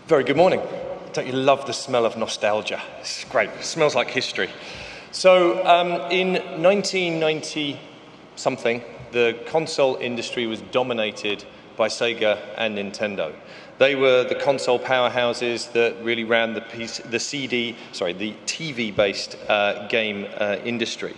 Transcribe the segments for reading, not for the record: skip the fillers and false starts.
Very good morning. Don't you love the smell of nostalgia? It's great. It smells like history. So in 1990-something, the console industry was dominated by Sega and Nintendo. They were the console powerhouses that really ran the TV-based game industry.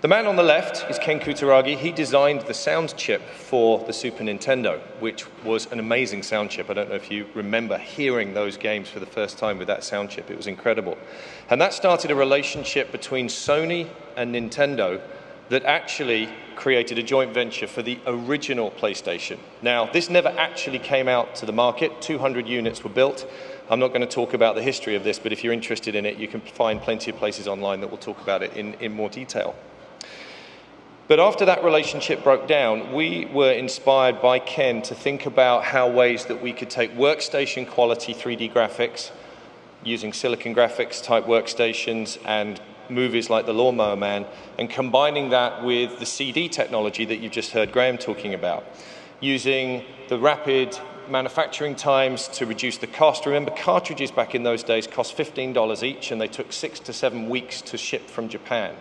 The man on the left is Ken Kutaragi. He designed the sound chip for the Super Nintendo, which was an amazing sound chip. I don't know if you remember hearing those games for the first time with that sound chip. It was incredible. And that started a relationship between Sony and Nintendo that actually created a joint venture for the original PlayStation. Now, this never actually came out to the market. 200 units were built. I'm not going to talk about the history of this, but if you're interested in it, you can find plenty of places online that will talk about it in more detail. But after that relationship broke down, we were inspired by Ken to think about how ways that we could take workstation quality 3D graphics using silicon graphics type workstations and movies like The Lawnmower Man, and combining that with the CD technology that you just heard Graham talking about, using the rapid manufacturing times to reduce the cost. Remember, cartridges back in those days cost $15 each, and they took 6 to 7 weeks to ship from Japan.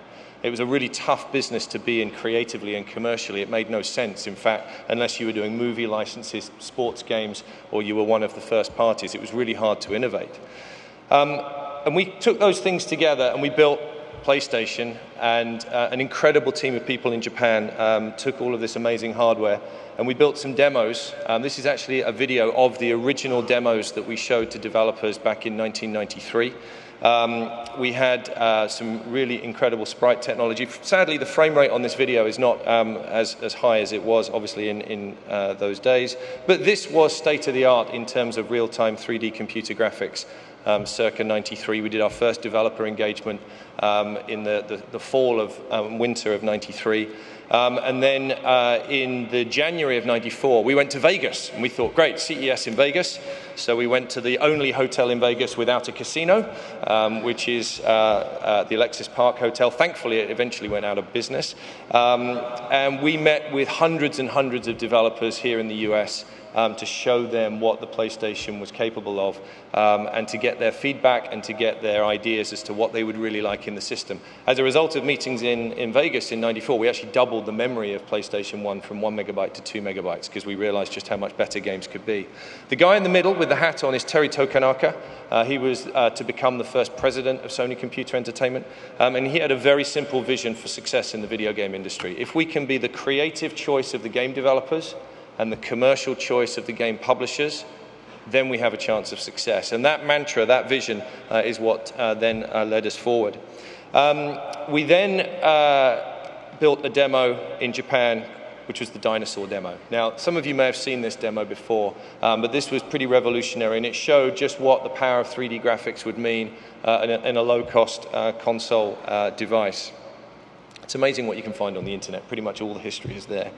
It was a really tough business to be in creatively and commercially. It made no sense, in fact, unless you were doing movie licenses, sports games, or you were one of the first parties. It was really hard to innovate. And we took those things together and we built PlayStation, and an incredible team of people in Japan took all of this amazing hardware, and we built some demos. This is actually a video of the original demos that we showed to developers back in 1993. We had some really incredible sprite technology. Sadly, the frame rate on this video is not as high as it was, obviously, in those days. But this was state-of-the-art in terms of real-time 3D computer graphics. Circa 93, we did our first developer engagement in the fall of winter of 93. And then in the January of 94, we went to Vegas, and we thought, great, CES in Vegas. So we went to the only hotel in Vegas without a casino, which is the Alexis Park Hotel. Thankfully, it eventually went out of business. And we met with hundreds and hundreds of developers here in the US to show them what the PlayStation was capable of, and to get their feedback and to get their ideas as to what they would really like in the system. As a result of meetings in Vegas in 94, we actually doubled the memory of PlayStation 1 from 1 megabyte to 2 megabytes because we realized just how much better games could be. The guy in the middle with the hat on is Terry Tokanaka. He was to become the first president of Sony Computer Entertainment, and he had a very simple vision for success in the video game industry. If we can be the creative choice of the game developers and the commercial choice of the game publishers, then we have a chance of success. And that mantra, that vision, is what then led us forward. We then built a demo in Japan, which was the Dinosaur Demo. Now, some of you may have seen this demo before, but this was pretty revolutionary, and it showed just what the power of 3D graphics would mean in a low-cost console device. It's amazing what you can find on the internet. Pretty much all the history is there.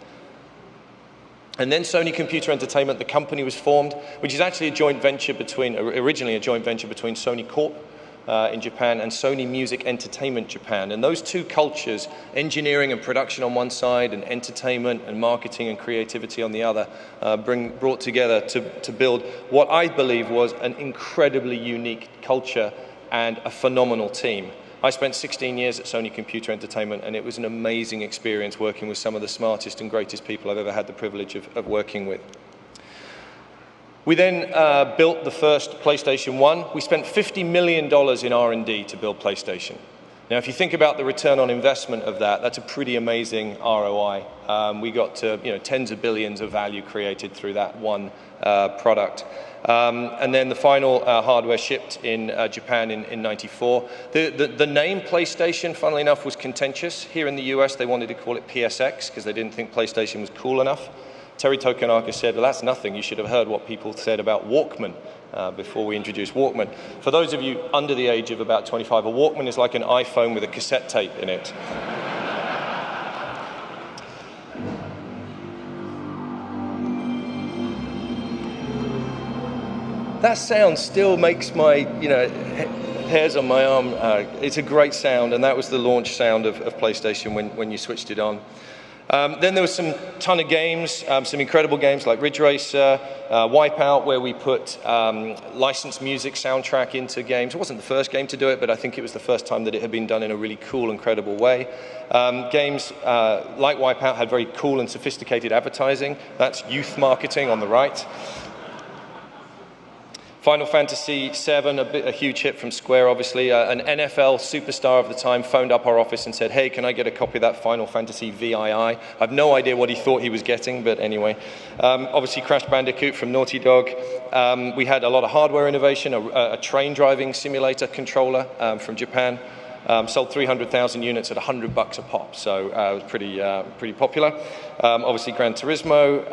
And then Sony Computer Entertainment, the company was formed, which is actually originally a joint venture between Sony Corp in Japan and Sony Music Entertainment Japan. And those two cultures, engineering and production on one side and entertainment and marketing and creativity on the other, brought together to build what I believe was an incredibly unique culture and a phenomenal team. I spent 16 years at Sony Computer Entertainment, and it was an amazing experience working with some of the smartest and greatest people I've ever had the privilege of working with. We then built the first PlayStation 1. We spent $50 million in R&D to build PlayStation. Now, if you think about the return on investment of that, that's a pretty amazing ROI. We got to tens of billions of value created through that one product. And then the final hardware shipped in Japan in 94. The name PlayStation, funnily enough, was contentious. Here in the US, they wanted to call it PSX because they didn't think PlayStation was cool enough. Terry Tokanaka said, well, that's nothing. You should have heard what people said about Walkman before we introduced Walkman. For those of you under the age of about 25, a Walkman is like an iPhone with a cassette tape in it. That sound still makes my, hairs on my arm. It's a great sound, and that was the launch sound of PlayStation when you switched it on. Then there was some ton of games, some incredible games like Ridge Racer, Wipeout, where we put licensed music soundtrack into games. It wasn't the first game to do it, but I think it was the first time that it had been done in a really cool, incredible way. Games like Wipeout had very cool and sophisticated advertising. That's youth marketing on the right. Final Fantasy VII, a huge hit from Square, obviously. An NFL superstar of the time phoned up our office and said, hey, can I get a copy of that Final Fantasy VII? I have no idea what he thought he was getting, but anyway. Obviously, Crash Bandicoot from Naughty Dog. We had a lot of hardware innovation, a train driving simulator controller from Japan. Sold 300,000 units at $100 a pop, so it was pretty popular. Obviously, Gran Turismo.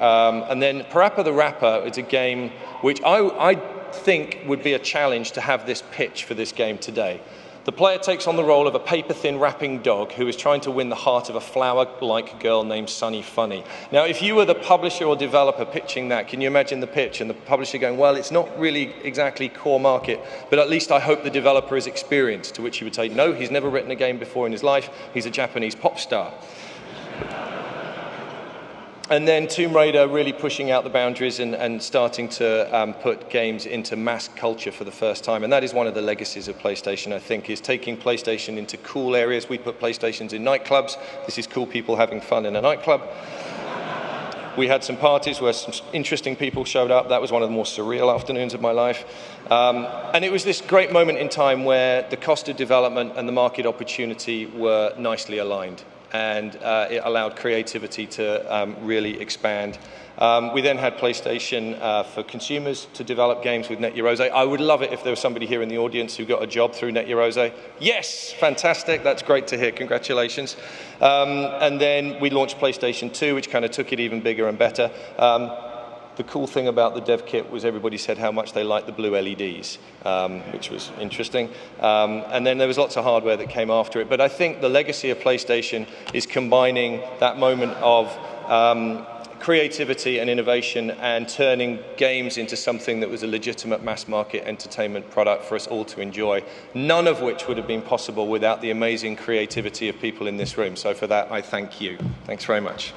And then Parappa the Rapper is a game which I think would be a challenge to have this pitch for this game today. The player takes on the role of a paper-thin rapping dog who is trying to win the heart of a flower-like girl named Sunny Funny. Now, if you were the publisher or developer pitching that, can you imagine the pitch and the publisher going, well, it's not really exactly core market, but at least I hope the developer is experienced, to which he would say, no, he's never written a game before in his life, he's a Japanese pop star. And then Tomb Raider really pushing out the boundaries and starting to put games into mass culture for the first time. And that is one of the legacies of PlayStation, I think, is taking PlayStation into cool areas. We put PlayStations in nightclubs. This is cool people having fun in a nightclub. We had some parties where some interesting people showed up. That was one of the more surreal afternoons of my life. And it was this great moment in time where the cost of development and the market opportunity were nicely aligned. And it allowed creativity to really expand. We then had PlayStation for consumers to develop games with Net Eurose. I would love it if there was somebody here in the audience who got a job through Net Eurose. Yes, fantastic, that's great to hear, congratulations. And then we launched PlayStation 2, which kind of took it even bigger and better. The cool thing about the dev kit was everybody said how much they liked the blue LEDs, which was interesting. And then there was lots of hardware that came after it. But I think the legacy of PlayStation is combining that moment of creativity and innovation and turning games into something that was a legitimate mass market entertainment product for us all to enjoy, none of which would have been possible without the amazing creativity of people in this room. So for that, I thank you. Thanks very much.